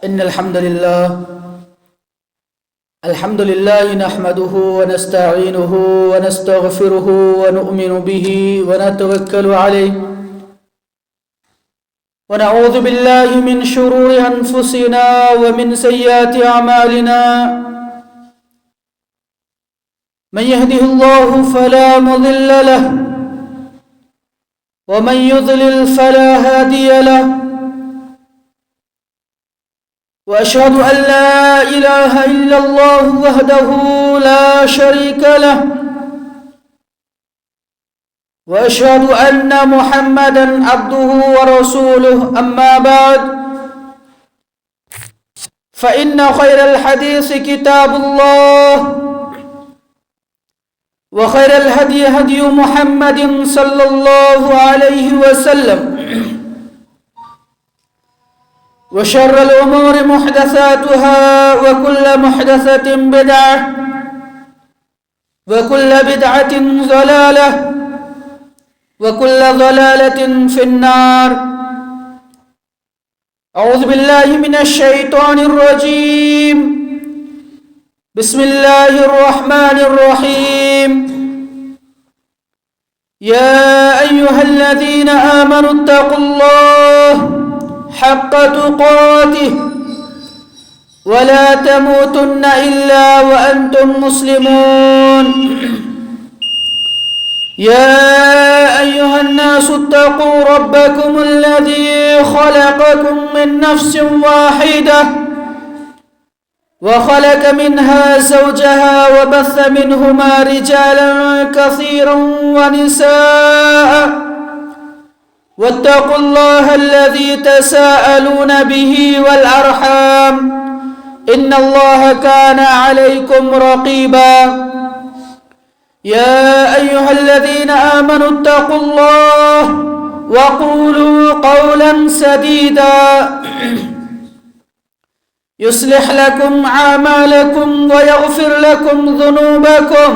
إن الحمد لله نحمده ونستعينه ونستغفره ونؤمن به ونتوكل عليه ونعوذ بالله من شرور أنفسنا ومن سيئات أعمالنا من يهده الله فلا مضل له ومن يضلل فلا هادي له وأشهد أن لا إله إلا الله وحده لا شريك له وأشهد أن محمدًا عبده ورسوله أما بعد فإن خير الحديث كتاب الله وخير الهدي هدي محمد صلى الله عليه وسلم وشر الأمور محدثاتها وكل محدثة بدعة وكل بدعة ضلالة وكل ضلالة في النار. أعوذ بالله من الشيطان الرجيم. بسم الله الرحمن الرحيم. يا أيها الذين آمنوا اتقوا الله حق تقاته ولا تموتن إلا وأنتم مسلمون. يا أيها الناس اتقوا ربكم الذي خلقكم من نفس واحدة وخلق منها زوجها وبث منهما رجالا كثيرا ونساء واتقوا الله الذي تساءلون به والأرحام إن الله كان عليكم رقيبا. يا أيها الذين آمنوا اتقوا الله وقولوا قولا سديدا يصلح لكم أعمالكم ويغفر لكم ذنوبكم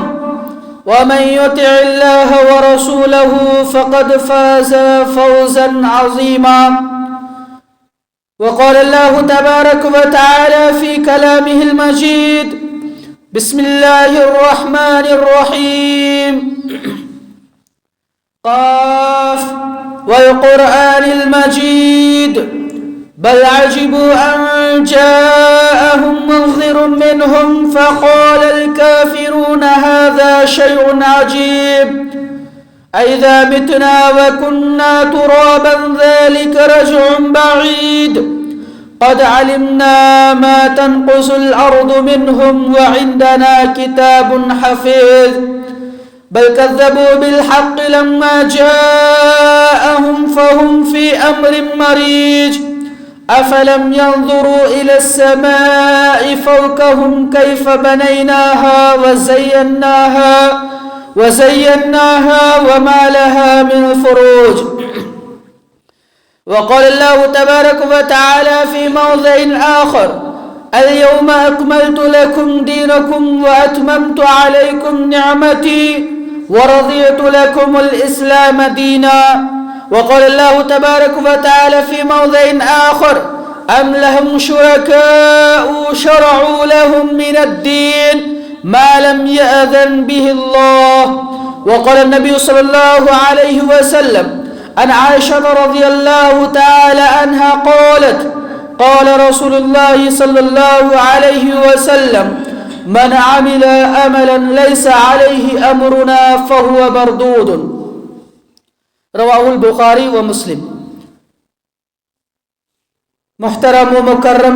ومن يطع الله ورسوله فقد فاز فوزا عظيما. وقال الله تبارك وتعالى في كلامه المجيد: بسم الله الرحمن الرحيم. قاف والقرآن المجيد بل عجبوا أن جاءهم منذر منهم فقال الكافرون هذا شيء عجيب أئذا متنا وكنا ترابا ذلك رجع بعيد قد علمنا ما تنقص الأرض منهم وعندنا كتاب حفيظ بل كذبوا بالحق لما جاءهم فهم في أمر مريج أفلم ينظروا إلى السماء فوقهم كيف بنيناها وزيناها وما لها من فروج. وقال الله تبارك وتعالى في موضع آخر: اليوم أكملت لكم دينكم وأتممت عليكم نعمتي ورضيت لكم الإسلام دينا. وقال الله تبارك وتعالى في موضع آخر: أم لهم شركاء شرعوا لهم من الدين ما لم يأذن به الله. وقال النبي صلى الله عليه وسلم عن عائشة رضي الله تعالى عنها قالت: قال رسول الله صلى الله عليه وسلم: من عمل أملا ليس عليه أمرنا فهو مردود. رواه البخاري ومسلم. محترم ومكرم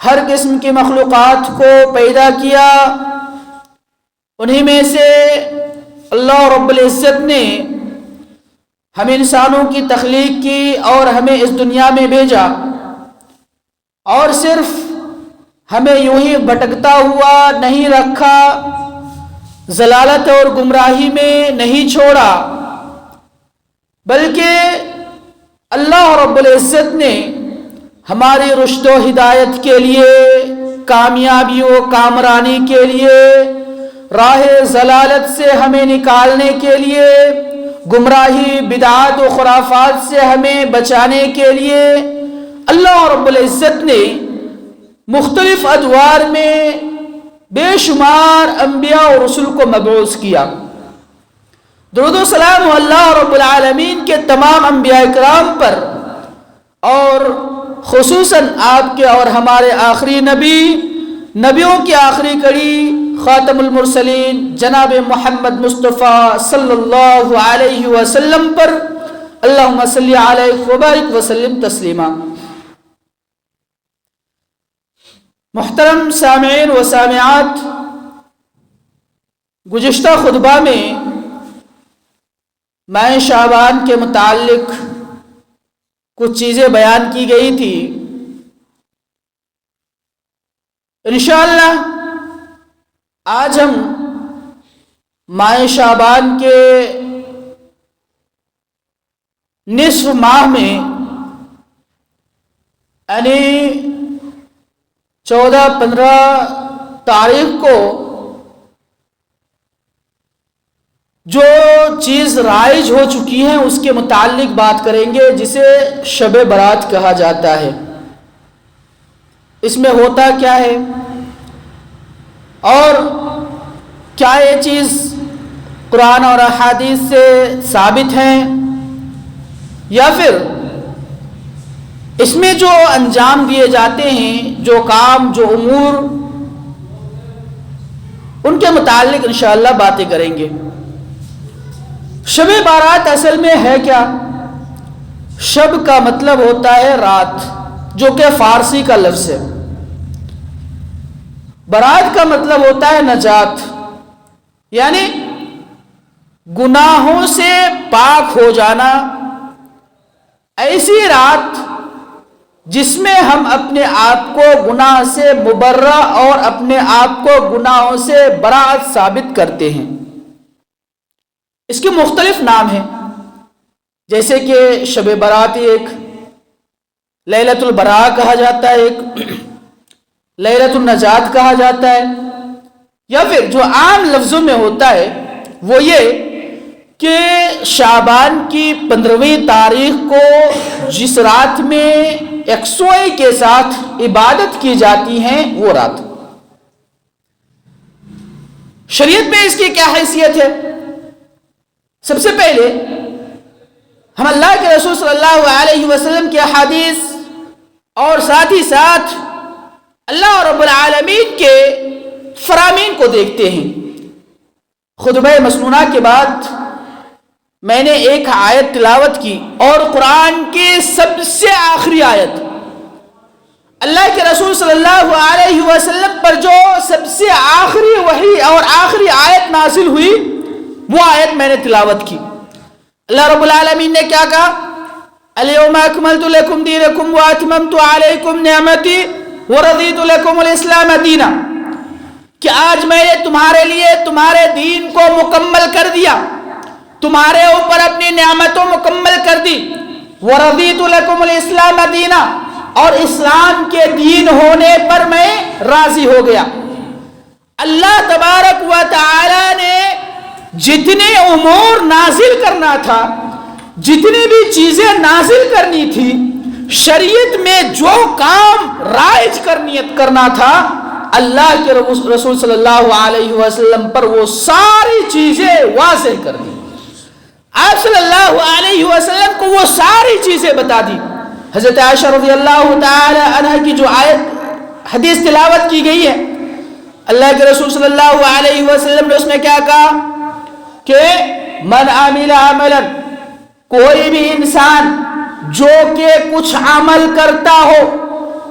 ہر قسم کی مخلوقات کو پیدا کیا، انہی میں سے اللہ رب العزت نے ہم انسانوں کی تخلیق کی اور ہمیں اس دنیا میں بھیجا، اور صرف ہمیں یوں ہی بھٹکتا ہوا نہیں رکھا، ضلالت اور گمراہی میں نہیں چھوڑا، بلکہ اللہ رب العزت نے ہماری رشد و ہدایت کے لیے، کامیابی و کامرانی کے لیے، راہ ضلالت سے ہمیں نکالنے کے لیے، گمراہی بدعات و خرافات سے ہمیں بچانے کے لیے اللہ رب العزت نے مختلف ادوار میں بے شمار انبیاء و رسول کو مبعوث کیا۔ درود و سلام اللہ رب العالمین کے تمام انبیاء کرام پر، اور خصوصاً آپ کے اور ہمارے آخری نبی، نبیوں کی آخری کڑی، خاتم المرسلین جناب محمد مصطفیٰ صلی اللہ علیہ وسلم پر، اللہم صلی علیہ وبارک وسلم تسلیما۔ محترم سامعین و سامعات، گزشتہ خطبہ میں ماہ شعبان کے متعلق کچھ چیزیں بیان کی گئی تھی۔ انشاءاللہ آج ہم ماہ شعبان کے نصف ماہ میں، یعنی 14-15 تاریخ کو جو چیز رائج ہو چکی ہے اس کے متعلق بات کریں گے، جسے شب برات کہا جاتا ہے۔ اس میں ہوتا کیا ہے اور کیا یہ چیز قرآن اور احادیث سے ثابت ہیں، یا پھر اس میں جو انجام دیے جاتے ہیں، جو کام، جو امور، ان کے متعلق انشاءاللہ باتیں کریں گے۔ شب بارات اصل میں ہے کیا؟ شب کا مطلب ہوتا ہے رات، جو کہ فارسی کا لفظ ہے۔ برات کا مطلب ہوتا ہے نجات، یعنی گناہوں سے پاک ہو جانا، ایسی رات جس میں ہم اپنے آپ کو گناہ سے مبرہ اور اپنے آپ کو گناہوں سے براءت ثابت کرتے ہیں۔ اس کے مختلف نام ہیں، جیسے کہ شب برات ایک، لیلۃ البراء کہا جاتا ہے، ایک لیلۃ النجات کہا جاتا ہے، یا پھر جو عام لفظوں میں ہوتا ہے وہ یہ کہ شعبان کی 15ویں تاریخ کو جس رات میں یکسوئی کے ساتھ عبادت کی جاتی ہے وہ رات۔ شریعت میں اس کی کیا حیثیت ہے؟ سب سے پہلے ہم اللہ کے رسول صلی اللہ علیہ وسلم کی احادیث اور ساتھ ہی ساتھ اللہ رب العالمین کے فرامین کو دیکھتے ہیں۔ خطبہ مسنونہ کے بعد میں نے ایک آیت تلاوت کی، اور قرآن کی سب سے آخری آیت، اللہ کے رسول صلی اللہ علیہ وسلم پر جو سب سے آخری وحی اور آخری آیت نازل ہوئی، وہ آیت میں نے تلاوت کی۔ اللہ رب العالمین نے کیا کہا؟ الیوم اکملت لکم دینکم واتممت علیکم نعمتی ورضیت لکم الاسلام دینا، کہ آج میں نے تمہارے لیے تمہارے دین کو مکمل کر دیا، تمہارے اوپر اپنی نعمتوں مکمل کر دی، ورضیت لکم الاسلام دینا، اور اسلام کے دین ہونے پر میں راضی ہو گیا۔ اللہ تبارک و تعالی نے جتنے امور نازل کرنا تھا، جتنی بھی چیزیں نازل کرنی تھی، شریعت میں جو کام رائج کرنا تھا، اللہ کے رسول صلی اللہ علیہ وسلم پر وہ ساری چیزیں واضح کر دی۔ آپ صلی اللہ علیہ وسلم کو وہ ساری چیزیں بتا دی۔ حضرت عائشہ رضی اللہ تعالی عنہ کی جو آیت حدیث تلاوت کی گئی ہے، اللہ کے رسول صلی اللہ علیہ وسلم نے اس میں کیا کہا کہ من عمل عملا، کوئی بھی انسان جو کہ کچھ عمل کرتا ہو،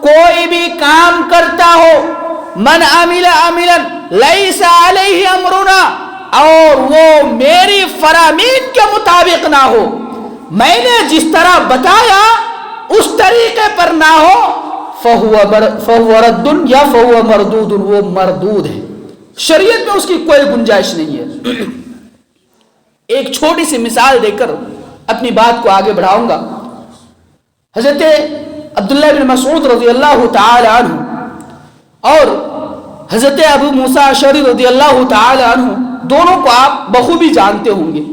کوئی بھی کام کرتا ہو من عمل عملا لیس علیہ امرنا اور وہ میری فرامین کے مطابق نہ ہو میں نے جس طرح بتایا اس طریقے پر نہ ہو فہو رد یا فہو مردود وہ مردود ہے شریعت میں اس کی کوئی گنجائش نہیں ہے ایک چھوٹی سی مثال دے کر اپنی بات کو آگے بڑھاؤں گا حضرت عبداللہ بن مسعود رضی اللہ تعالی عنہ اور حضرت ابو موسیٰ اشعری رضی اللہ تعالی عنہ دونوں کو آپ بخوبی جانتے ہوں گے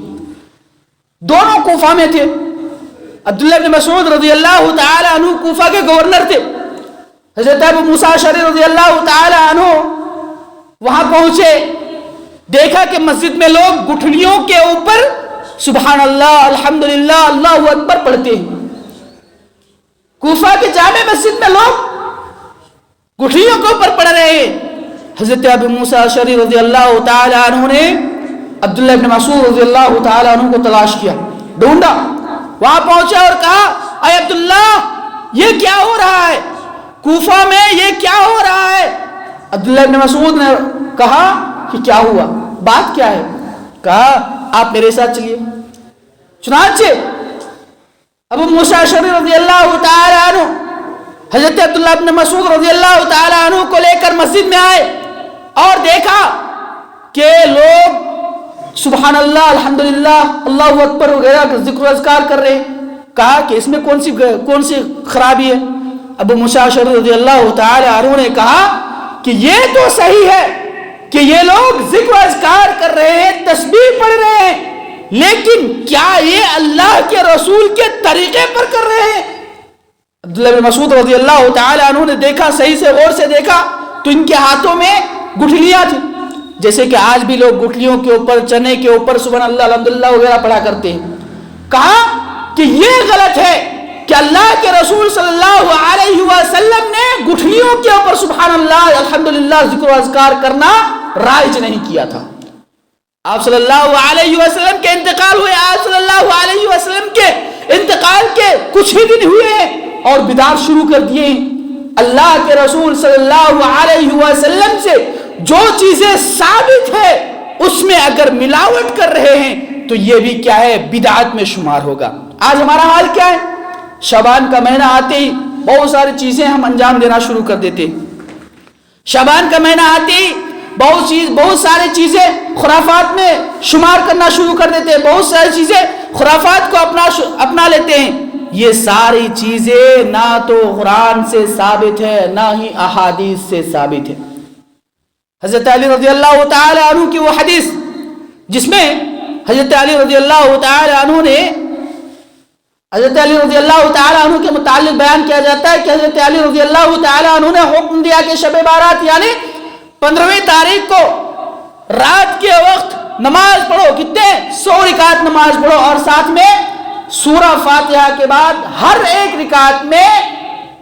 دونوں کوفہ میں تھے عبداللہ بن مسعود رضی اللہ تعالی عنہ کوفہ کے گورنر تھے حضرت ابو موسیٰ اشعری رضی اللہ تعالی عنہ وہاں پہنچے دیکھا کہ مسجد میں لوگ گٹھلیوں کے اوپر سبحان اللہ الحمدللہ اللہ اکبر پڑھتے ہیں کوفہ کے جامع مسجد میں لوگ گٹھلیوں کے اوپر پڑھ رہے ہیں حضرت ابو موسیٰ اشعری رضی اللہ تعالی عنہ نے عبداللہ بن مسعود رضی اللہ تعالی عنہ کو تلاش کیا ڈھونڈا وہاں پہنچا اور کہا اے عبداللہ یہ کیا ہو رہا ہے کوفہ میں یہ کیا ہو رہا ہے عبداللہ بن مسعود نے کہا کہ کیا ہوا بات کیا ہے کہا آپ میرے ساتھ چلیے چنانچہ ابو موسیٰ اشعری رضی اللہ تعالی عنہ حضرت عبداللہ بن مسعود رضی اللہ تعالی عنہ کو لے کر مسجد میں آئے اور دیکھا کہ لوگ سبحان اللہ الحمدللہ اللہ اکبر وغیرہ ذکر و اذکار کر رہے ہیں کہا کہ اس میں کون سی خرابی ہے ابو موسیٰ اشعری رضی اللہ تعالی عنہ نے کہا کہ یہ تو صحیح ہے کہ یہ لوگ ذکر و اذکار کر رہے ہیں تسبیح پڑھ رہے ہیں لیکن کیا یہ اللہ کے رسول کے طریقے پر کر رہے ہیں عبداللہ بن مسعود رضی اللہ تعالی عنہ نے دیکھا صحیح سے غور سے دیکھا تو ان کے ہاتھوں میں گٹھلیاں تھیں جیسے کہ آج بھی لوگ گٹھلیوں کے اوپر چنے کے اوپر سبحان اللہ الحمدللہ وغیرہ پڑھا کرتے ہیں کہا کہ یہ غلط ہے کہ اللہ کے رسول صلی اللہ علیہ وسلم نے گٹھلیوں کے اوپر سبحان اللہ الحمدللہ ذکر و اذکار کرنا رائج نہیں کیا تھا آپ صلی اللہ علیہ وسلم کے انتقال ہوئے آپ صلی اللہ علیہ وسلم کے انتقال کے کچھ ہی دن ہوئے ہیں اور بدعت شروع کر دیے ہیں اللہ کے رسول صلی اللہ علیہ وسلم سے جو چیزیں ثابت ہے اس میں اگر ملاوٹ کر رہے ہیں تو یہ بھی کیا ہے بدعت میں شمار ہوگا آج ہمارا حال کیا ہے شعبان کا مہینہ آتے ہی بہت ساری چیزیں ہم انجام دینا شروع کر دیتے شعبان کا مہینہ آتے ہی بہت ساری چیزیں خرافات میں شمار کرنا شروع کر دیتے بہت ساری چیزیں خرافات کو اپنا لیتے ہیں یہ ساری چیزیں نہ تو قرآن سے ثابت ہے نہ ہی احادیث سے ثابت ہے حضرت علی رضی اللہ تعالی عنہ کی وہ حدیث جس میں حضرت علی رضی اللہ تعالی عنہ نے حضرت علی رضی اللہ تعالی عنہ کے متعلق بیان کیا جاتا ہے کہ حضرت علی رضی اللہ تعالی عنہ نے حکم دیا کہ شب بارات یعنی 15ویں تاریخ کو رات کے وقت نماز پڑھو کتنے 100 رکعت نماز پڑھو اور ساتھ میں سورہ فاتحہ کے بعد ہر ایک رکعت میں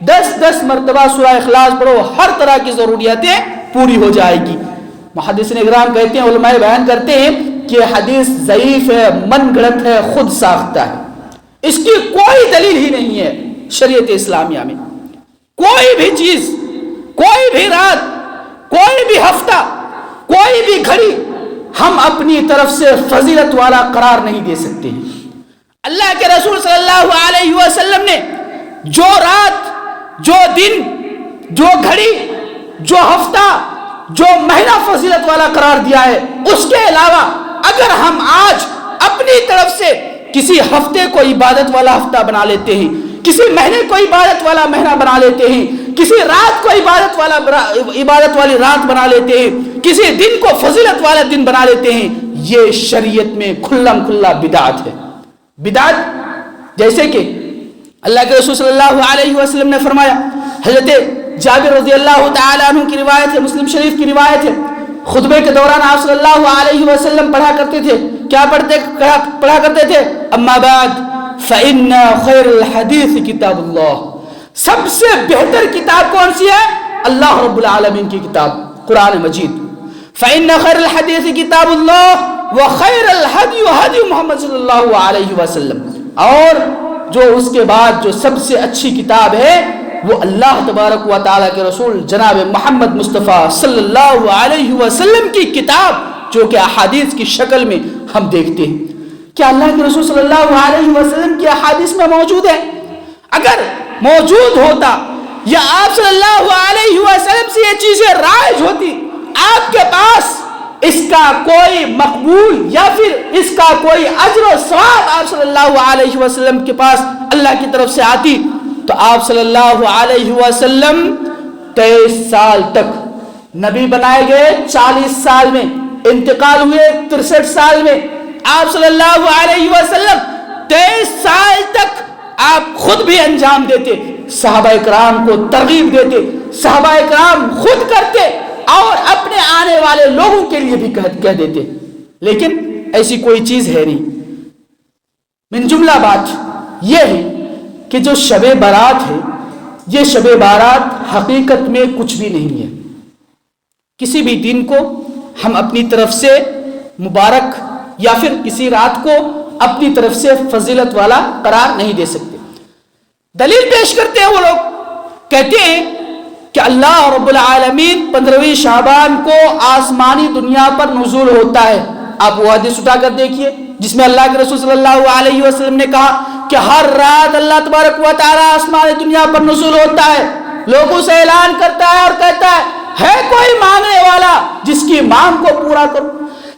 10 مرتبہ سورہ اخلاص پڑھو ہر طرح کی ضروریاتیں پوری ہو جائے گی محدثین اکرام کہتے ہیں علماء بیان کرتے ہیں کہ حدیث ضعیف ہے من گھڑت ہے خود ساختہ ہے اس کی کوئی دلیل ہی نہیں ہے شریعت اسلامیہ میں کوئی بھی چیز کوئی بھی رات کوئی بھی ہفتہ کوئی بھی گھڑی ہم اپنی طرف سے فضیلت والا قرار نہیں دے سکتے ہیں اللہ کے رسول صلی اللہ علیہ وسلم نے جو رات جو دن جو گھڑی جو ہفتہ جو مہینہ فضیلت والا قرار دیا ہے اس کے علاوہ اگر ہم آج اپنی طرف سے کسی ہفتے کو عبادت والا ہفتہ بنا لیتے ہیں کسی مہینے کو عبادت والا مہینہ بنا لیتے ہیں کسی رات کو عبادت والی رات بنا لیتے ہیں کسی دن کو فضیلت والا دن بنا لیتے ہیں یہ شریعت میں کھلم کھلا بدعت ہے بدعت جیسے کہ اللہ کے رسول صلی اللہ علیہ وسلم نے فرمایا حضرت جابر رضی اللہ تعالی عنہ کی روایت ہے مسلم شریف کی روایت ہے خطبے کے دوران آپ صلی اللہ علیہ وسلم پڑھا کرتے تھے کیا پڑھا کرتے تھے اما بعد فإن خیر الحدیث کتاب اللہ سب سے بہتر کتاب کون سی ہے اللہ رب العالمین کی کتاب قرآن مجید فإن خیر الحدیث کتاب اللہ وخیر الہدی ہدی محمد صلی اللہ علیہ وسلم اور جو اس کے بعد جو سب سے اچھی کتاب ہے وہ اللہ تبارک و تعالیٰ کے رسول جناب محمد مصطفیٰ صلی اللہ علیہ وسلم کی کتاب، جو کہ احادیث کی شکل میں ہم دیکھتے ہیں۔ کیا اللہ کے رسول صلی اللہ علیہ وسلم کی احادیث میں موجود ہے؟ اگر موجود ہوتا یا آپ صلی اللہ علیہ وسلم سے یہ چیزیں رائج ہوتی، آپ کے پاس اس کا کوئی مقبول یا پھر اس کا کوئی اجر و ثواب آپ صلی اللہ علیہ وسلم کے پاس اللہ کی طرف سے آتی، تو آپ صلی اللہ علیہ وسلم 23 سال تک نبی بنائے گئے، 40 سال میں انتقال ہوئے، 63 سال میں آپ صلی اللہ علیہ وسلم 23 سال تک آپ خود بھی انجام دیتے، صحابہ اکرام کو ترغیب دیتے، صحابہ اکرام خود کرتے اور اپنے آنے والے لوگوں کے لیے بھی کہہ دیتے، لیکن ایسی کوئی چیز ہے نہیں۔ من جملہ بات یہ ہے کہ جو شب برات ہے، یہ شب برات حقیقت میں کچھ بھی نہیں ہے۔ کسی بھی دن کو ہم اپنی طرف سے مبارک یا پھر کسی رات کو اپنی طرف سے فضیلت والا قرار نہیں دے سکتے۔ دلیل پیش کرتے ہیں وہ لوگ، کہتے ہیں کہ اللہ رب العالمین 15ویں شعبان کو آسمانی دنیا پر نزول ہوتا ہے۔ آپ وہ حدیث اٹھا کر دیکھیے جس میں اللہ کے رسول صلی اللہ علیہ وسلم نے کہا کہ ہر رات اللہ تبارک و تعالی آسمانی دنیا پر نزول ہوتا ہے، لوگوں سے اعلان کرتا ہے اور کہتا ہے کوئی مانگنے والا جس کی مانگ کو پورا کروں،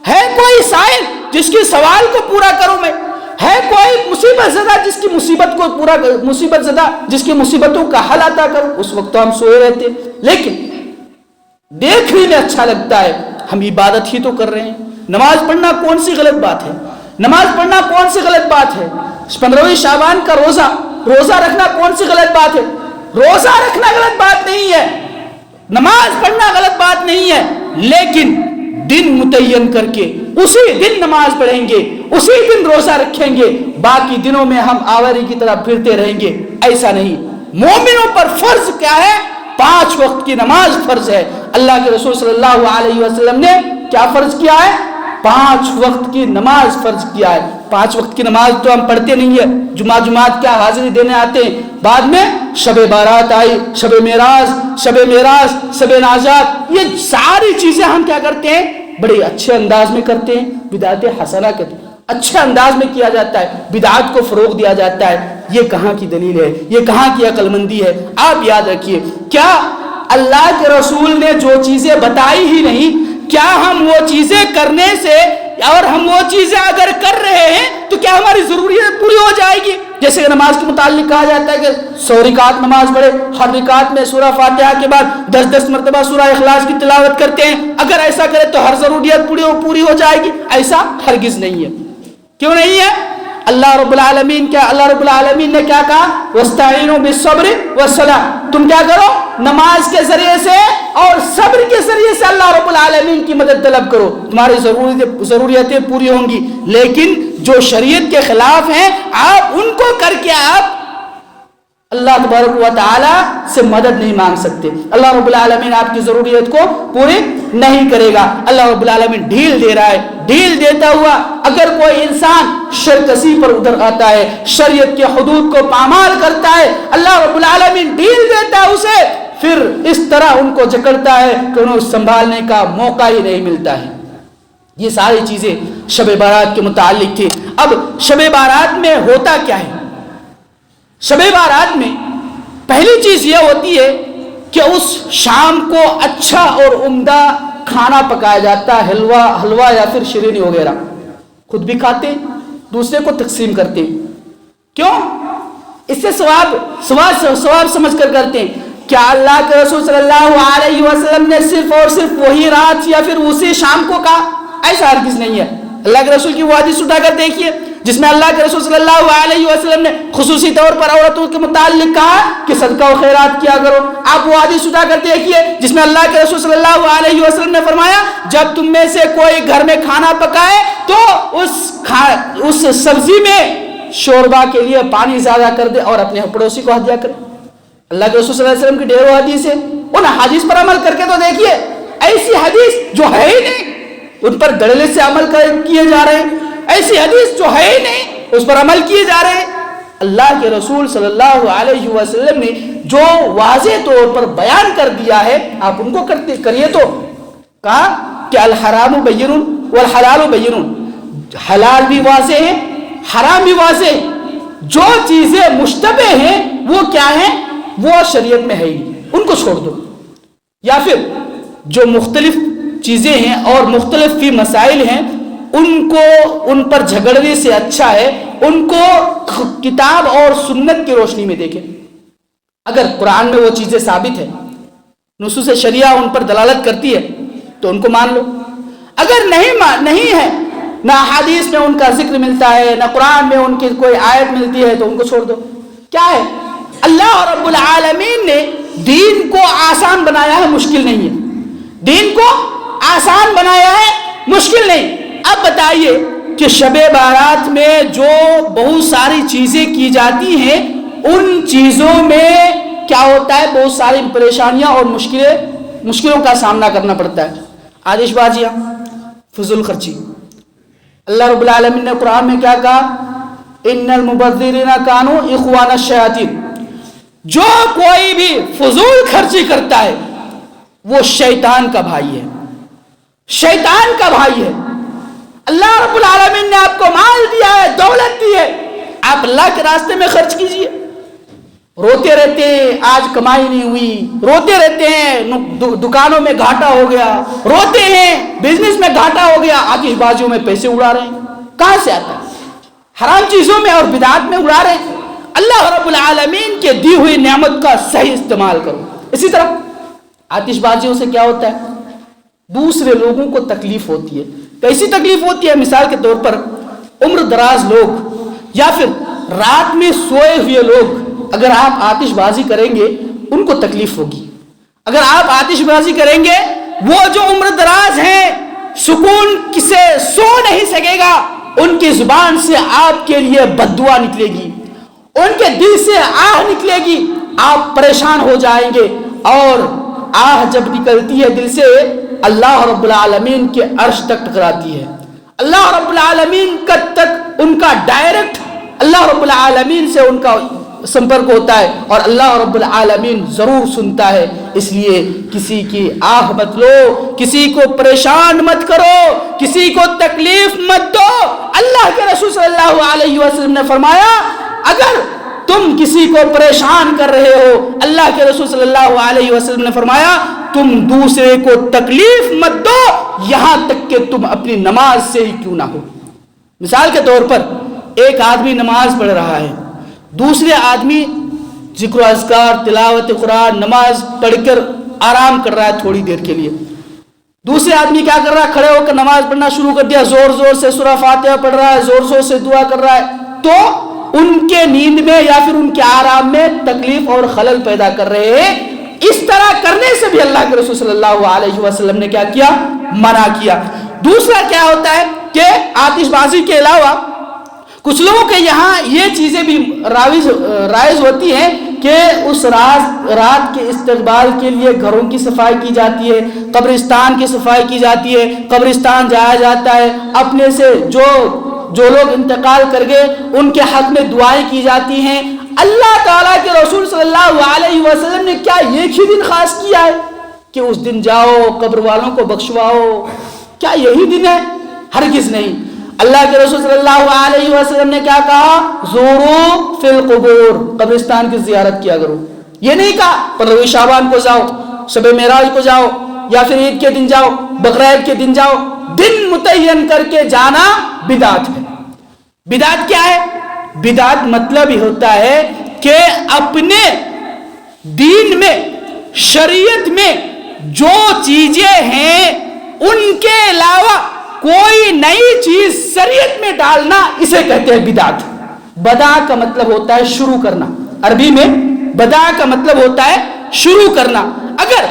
ہے کوئی سائل جس کی سوال کو پورا کروں میں، ہے کوئی مصیبت زدہ جس کی مصیبت کو پورا مصیبت زدہ جس کی مصیبتوں کا حل عطا کروں۔ اس وقت تو ہم سوئے رہتے، لیکن دیکھنے میں اچھا لگتا ہے ہم عبادت ہی تو کر رہے ہیں۔ نماز پڑھنا کون سی غلط بات ہے؟ نماز پڑھنا کون سی غلط بات ہے؟ 15ویں شعبان کا روزہ رکھنا کون سی غلط بات ہے؟ روزہ رکھنا غلط بات نہیں ہے، نماز پڑھنا غلط بات نہیں ہے، لیکن دن متعین کر کے اسی دن نماز پڑھیں گے، اسی دن روزہ رکھیں گے، باقی دنوں میں ہم آواری کی طرح پھرتے رہیں گے، ایسا نہیں۔ مومنوں پر فرض کیا ہے؟ 5 وقت کی نماز فرض ہے۔ اللہ کے رسول صلی اللہ علیہ وسلم نے کیا فرض کیا ہے؟ 5 وقت کی نماز فرض کیا ہے۔ 5 وقت کی نماز تو ہم پڑھتے نہیں ہے، جمعات کیا حاضری دینے آتے ہیں، بعد میں شب بارات آئی، شب معراج، شب ناجات، یہ ساری چیزیں ہم کیا کرتے ہیں؟ بڑے اچھے انداز میں کرتے ہیں، بدعت حسنہ کہتے ہیں، اچھے انداز میں کیا جاتا ہے، بدعات کو فروغ دیا جاتا ہے۔ یہ کہاں کی دلیل ہے؟ یہ کہاں کی عقل مندی ہے؟ آپ یاد رکھیے، کیا اللہ کے رسول نے جو چیزیں بتائی ہی نہیں، کیا ہم وہ چیزیں کرنے سے اور ہم وہ چیزیں اگر کر رہے ہیں تو کیا ہماری ضروریت پوری ہو جائے گی؟ جیسے کہ نماز کے متعلق کہا جاتا ہے کہ 100 رکعت نماز پڑھے، ہر رکعت میں سورہ فاتحہ کے بعد 10 مرتبہ سورہ اخلاص کی تلاوت کرتے ہیں، اگر ایسا کرے تو ہر ضروریت پوری ہو جائے گی۔ ایسا ہرگز نہیں ہے۔ کیوں نہیں ہے؟ اللہ رب العالمین نے کیا کہا؟ وَاسْتَعِينُوا بِالصَّبْرِ وَالصَّلَاةِ، تم کیا کرو؟ نماز کے ذریعے سے اور صبر کے ذریعے سے اللہ رب العالمین کی مدد طلب کرو، تمہاری ضروریتیں پوری ہوں گی۔ لیکن جو شریعت کے خلاف ہیں آپ ان کو کر کے آپ اللہ تبارک و تعالی سے مدد نہیں مانگ سکتے، اللہ رب العالمین آپ کی ضروریت کو پوری نہیں کرے گا۔ اللہ رب العالمین ڈھیل دے رہا ہے، ڈھیل دیتا ہوا اگر کوئی انسان شرکسی پر ادھر آتا ہے، شریعت کے حدود کو پامال کرتا ہے، اللہ رب العالمین ڈھیل دیتا ہے اسے، پھر اس طرح ان کو جکڑتا ہے کہ انہیں سنبھالنے کا موقع ہی نہیں ملتا ہے۔ یہ ساری چیزیں شب بارات کے متعلق تھی۔ اب شب بارات میں ہوتا کیا ہے؟ شب بارات میں پہلی چیز یہ ہوتی ہے کہ اس شام کو اچھا اور عمدہ کھانا پکایا جاتا ہے، حلوہ یا پھر شیرینی وغیرہ، خود بھی کھاتے دوسرے کو تقسیم کرتے ہیں۔ کیوں؟ اس سے ثواب سمجھ کر کرتے ہیں۔ کیا اللہ کے رسول صلی اللہ علیہ وسلم نے صرف اور صرف وہی رات یا پھر اسی شام کو کہا؟ ایسا ہرگز نہیں ہے۔ اللہ کے رسول کی وہ حدیث اٹھا کر دیکھیے جس میں اللہ کے رسول صلی اللہ علیہ وسلم نے خصوصی طور پر عورتوں کے متعلق کہا کہ صدقہ و خیرات کیا کرو۔ آپ وہ حدیث اٹھا کر دیکھیے جس میں اللہ کے رسول صلی اللہ علیہ وسلم نے فرمایا جب تم میں سے کوئی گھر میں کھانا پکائے تو اس سبزی میں شوربا کے لیے پانی زیادہ کر دے اور اپنے پڑوسی کو ہدیہ کرے۔ اللہ کے رسول صلی اللہ علیہ وسلم کی ڈھیروں حدیث ہے، ان حدیث پر عمل کر کے تو دیکھیے۔ ایسی حدیث جو ہے ہی نہیں ان پر دڑلے سے عمل کیے جا رہے ہیں، ایسی حدیث جو ہے ہی نہیں اس پر عمل کیے جا رہے ہیں۔ اللہ کے رسول صلی اللہ علیہ وسلم نے جو واضح طور پر بیان کر دیا ہے آپ ان کو کریے. تو کہا کہ الحرام بین والحلال بین، حلال بھی واضح ہے حرام بھی واضح ہے. جو چیزیں مشتبہ ہیں وہ کیا ہیں؟ وہ شریعت میں ہے ہی نہیں، ان کو چھوڑ دو. یا پھر جو مختلف چیزیں ہیں اور مختلف فی مسائل ہیں ان پر جھگڑنے سے اچھا ہے ان کو کتاب اور سنت کی روشنی میں دیکھیں. اگر قرآن میں وہ چیزیں ثابت ہیں، نصوص شریعہ ان پر دلالت کرتی ہے تو ان کو مان لو. اگر نہیں ہے، نہ حدیث میں ان کا ذکر ملتا ہے نہ قرآن میں ان کی کوئی آیت ملتی ہے، تو ان کو چھوڑ دو. کیا ہے؟ اللہ رب العالمین نے دین کو آسان بنایا ہے، مشکل نہیں ہے. دین کو آسان بنایا ہے، مشکل نہیں. اب بتائیے کہ شب بارات میں جو بہت ساری چیزیں کی جاتی ہیں ان چیزوں میں کیا ہوتا ہے؟ بہت ساری پریشانیاں اور مشکلوں کا سامنا کرنا پڑتا ہے. آتش بازیاں، فضول خرچی. اللہ رب العالمین نے قرآن میں کیا کہا؟ ان المبذرین کانوا اخوان الشیاطین. جو کوئی بھی فضول خرچی کرتا ہے وہ شیطان کا بھائی ہے، شیطان کا بھائی ہے. اللہ رب العالمین نے آپ کو مال دیا ہے، دولت دی ہے، آپ اللہ کے راستے میں خرچ کیجئے. روتے رہتے ہیں آج کمائی نہیں ہوئی، روتے رہتے ہیں دکانوں میں گھاٹا ہو گیا، روتے ہیں بزنس میں گھاٹا ہو گیا، آتش بازیوں میں پیسے اڑا رہے ہیں. کہاں سے آتا ہے؟ حرام چیزوں میں اور بدعات میں اڑا رہے ہیں. اللہ رب العالمین کے دی ہوئی نعمت کا صحیح استعمال کرو. اسی طرح آتش بازیوں سے کیا ہوتا ہے؟ دوسرے لوگوں کو تکلیف ہوتی ہے. کیسی تکلیف ہوتی ہے؟ مثال کے طور پر عمر دراز لوگ یا پھر رات میں سوئے ہوئے لوگ، اگر آپ آتش بازی کریں گے ان کو تکلیف ہوگی. اگر آپ آتش بازی کریں گے وہ جو عمر دراز ہیں سکون سے سو نہیں سکے گا، ان کی زبان سے آپ کے لیے بد دعا نکلے گی، ان کے دل سے آہ نکلے گی، آپ پریشان ہو جائیں گے. اور آہ جب نکلتی ہے دل سے اللہ رب العالمین کے عرش تک ٹکراتی ہے. اللہ رب العالمین تک ان کا ڈائریکٹ اللہ رب العالمین سے ان کا سمپرک ہوتا ہے اور اللہ رب العالمین ضرور سنتا ہے. اس لیے کسی کی آہ مت لو، کسی کو پریشان مت کرو، کسی کو تکلیف مت دو. اللہ کے رسول صلی اللہ علیہ وسلم نے فرمایا اگر تم کسی کو پریشان کر رہے ہو، اللہ کے رسول صلی اللہ علیہ وسلم نے فرمایا تم دوسرے کو تکلیف مت دو یہاں تک کہ تم اپنی نماز سے ہی کیوں نہ ہو. مثال کے طور پر ایک آدمی نماز پڑھ رہا ہے، دوسرے آدمی ذکر و اذکار تلاوت قرآن نماز پڑھ کر آرام کر رہا ہے تھوڑی دیر کے لیے. دوسرے آدمی کیا کر رہا ہے؟ کھڑے ہو کر نماز پڑھنا شروع کر دیا، زور زور سے سورہ فاتحہ پڑھ رہا ہے، زور زور سے دعا کر رہا ہے. تو ان کے نیند میں یا پھر ان کے آرام میں تکلیف اور خلل پیدا کر رہے ہیں. اس طرح کرنے سے بھی اللہ کے رسول صلی اللہ علیہ وسلم نے کیا کیا؟ منع کیا. دوسرا کیا ہوتا ہے کہ آتش بازی کے علاوہ کچھ لوگوں کے یہاں یہ چیزیں بھی رائج ہوتی ہیں کہ اس رات کے استقبال کے لیے گھروں کی صفائی کی جاتی ہے، قبرستان کی صفائی کی جاتی ہے، قبرستان جایا جاتا ہے، اپنے سے جو لوگ انتقال کر گئے ان کے حق میں دعائیں کی جاتی ہیں. اللہ تعالیٰ کے رسول صلی اللہ علیہ وسلم نے کیا ایک ہی دن خاص کیا ہے کہ اس دن جاؤ قبر والوں کو بخشواؤ؟ کیا یہی دن ہے؟ ہرگز نہیں. اللہ کے رسول صلی اللہ علیہ وسلم نے کیا کہا؟ زورو فی القبور، قبرستان کی زیارت کیا کرو. یہ نہیں کہا 15 شعبان کو جاؤ، شب معراج کو جاؤ، یا پھر عید کے دن جاؤ، بقرعید کے دن جاؤ. دن متعین کر کے جانا بدعت ہے. بدعت کیا ہے؟ بدعت مطلب ہی ہوتا ہے کہ اپنے دین میں شریعت میں جو چیزیں ہیں ان کے علاوہ کوئی نئی چیز شریعت میں ڈالنا، اسے کہتے ہیں بدعت. بدا کا مطلب ہوتا ہے شروع کرنا، عربی میں بدا کا مطلب ہوتا ہے شروع کرنا. اگر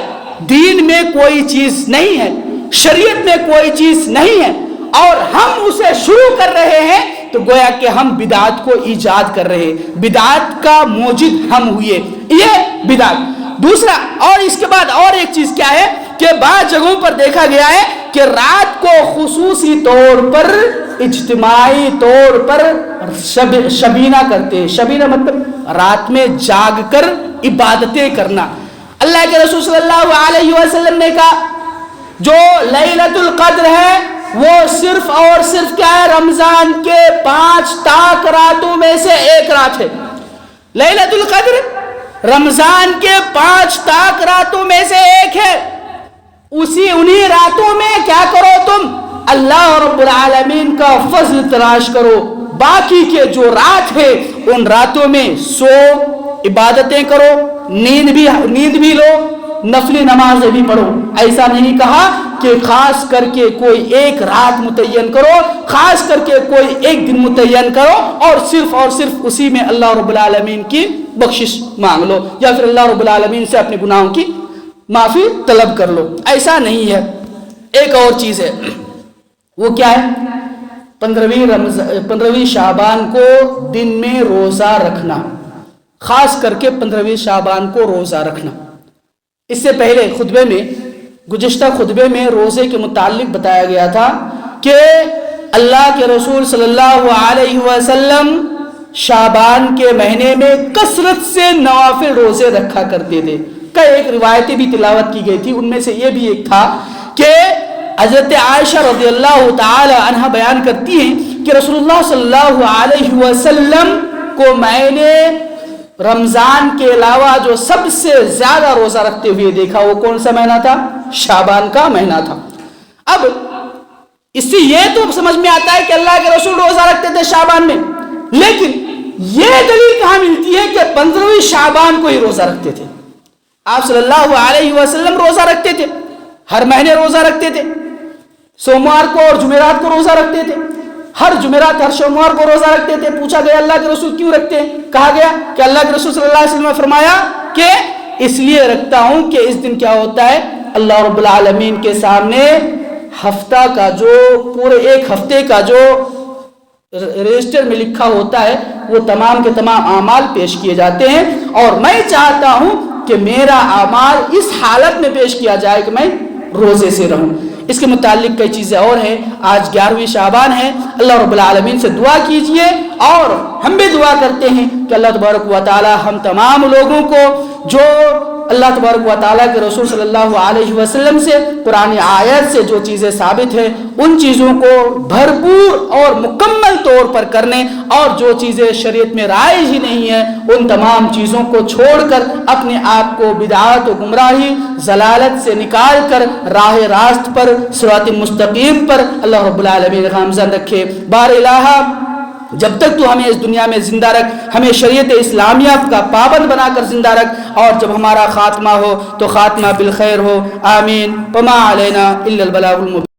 دین میں کوئی چیز نہیں ہے، شریعت میں کوئی چیز نہیں ہے اور ہم اسے شروع کر رہے ہیں تو گویا کہ ہم بدعت کو ایجاد کر رہے ہیں، بدعت کا موجد ہم ہوئے، یہ بدعت. دوسرا اور اس کے بعد اور ایک چیز کیا ہے کہ بعض جگہوں پر دیکھا گیا ہے کہ رات کو خصوصی طور پر اجتماعی طور پر شبینہ کرتے ہیں. شبینہ مطلب رات میں جاگ کر عبادتیں کرنا. اللہ کے رسول صلی اللہ علیہ وسلم نے کہا جو لیلۃ القدر ہے وہ صرف اور صرف کیا ہے؟ رمضان کے 5 تاک راتوں میں سے ایک رات ہے. لیلۃ القدر رمضان کے 5 تاک راتوں میں سے ایک ہے. انہی راتوں میں کیا کرو تم؟ اللہ رب العالمین کا فضل تلاش کرو. باقی کے جو رات ہے ان راتوں میں سو، عبادتیں کرو، نیند بھی لو، نفلی نمازیں بھی پڑھو. ایسا نہیں کہا کہ خاص کر کے کوئی ایک رات متعین کرو، خاص کر کے کوئی ایک دن متعین کرو اور صرف اسی میں اللہ رب العالمین کی بخشش مانگ لو یا پھر اللہ رب العالمین سے اپنے گناہوں کی معافی طلب کر لو. ایسا نہیں ہے. ایک اور چیز ہے، وہ کیا ہے؟ 15ویں شعبان کو دن میں روزہ رکھنا، خاص کر کے 15ویں شعبان کو روزہ رکھنا. اس سے پہلے گزشتہ خطبے میں روزے کے متعلق بتایا گیا تھا کہ اللہ کے رسول صلی اللہ علیہ وسلم شعبان کے مہینے میں کثرت سے نوافل روزے رکھا کرتے تھے. کئی ایک روایتیں بھی تلاوت کی گئی تھی، ان میں سے یہ بھی ایک تھا کہ حضرت عائشہ رضی اللہ تعالی عنہ بیان کرتی ہیں کہ رسول اللہ صلی اللہ علیہ وسلم کو میں نے رمضان کے علاوہ جو سب سے زیادہ روزہ رکھتے ہوئے دیکھا وہ کون سا مہینہ تھا؟ شعبان کا مہینہ تھا. اب اس سے یہ تو سمجھ میں آتا ہے کہ اللہ کے رسول روزہ رکھتے تھے شعبان میں، لیکن یہ دلیل کہاں ملتی ہے کہ 15ویں شعبان کو ہی روزہ رکھتے تھے؟ آپ صلی اللہ علیہ وسلم روزہ رکھتے تھے، ہر مہینے روزہ رکھتے تھے. سوموار کو اور جمعرات کو روزہ رکھتے تھے، ہر جمعرات ہر سوموار کو روزہ رکھتے تھے. پوچھا گیا اللہ کے رسول کیوں رکھتے ہیں؟ کہا گیا کہ اللہ کے رسول صلی اللہ علیہ وسلم نے فرمایا کہ اس لیے رکھتا ہوں کہ اس دن کیا ہوتا ہے؟ اللہ رب العالمین کے سامنے ہفتہ کا جو پورے ایک ہفتے کا جو رجسٹر میں لکھا ہوتا ہے وہ تمام کے تمام اعمال پیش کیے جاتے ہیں، اور میں چاہتا ہوں کہ میرا اعمال اس حالت میں پیش کیا جائے کہ میں روزے سے رہوں. اس کے متعلق کئی چیزیں اور ہیں. آج 11ویں شعبان ہے. اللہ رب العالمین سے دعا کیجئے اور ہم بھی دعا کرتے ہیں کہ اللہ تبارک و تعالی ہم تمام لوگوں کو جو اللہ تبارک و تعالیٰ کے رسول صلی اللہ علیہ وسلم سے قرآن آیت سے جو چیزیں ثابت ہیں ان چیزوں کو بھرپور اور مکمل طور پر کرنے، اور جو چیزیں شریعت میں رائج ہی نہیں ہیں ان تمام چیزوں کو چھوڑ کر اپنے آپ کو بدعات و گمراہی ضلالت سے نکال کر راہ راست پر صراط مستقیم پر اللہ رب العالمین گامزن رکھے. بار الہ جب تک تو ہمیں اس دنیا میں زندہ رکھ، ہمیں شریعت اسلامیہ کا پابند بنا کر زندہ رکھ، اور جب ہمارا خاتمہ ہو تو خاتمہ بالخیر ہو. آمین. وما علینا الا البلاغ المبین.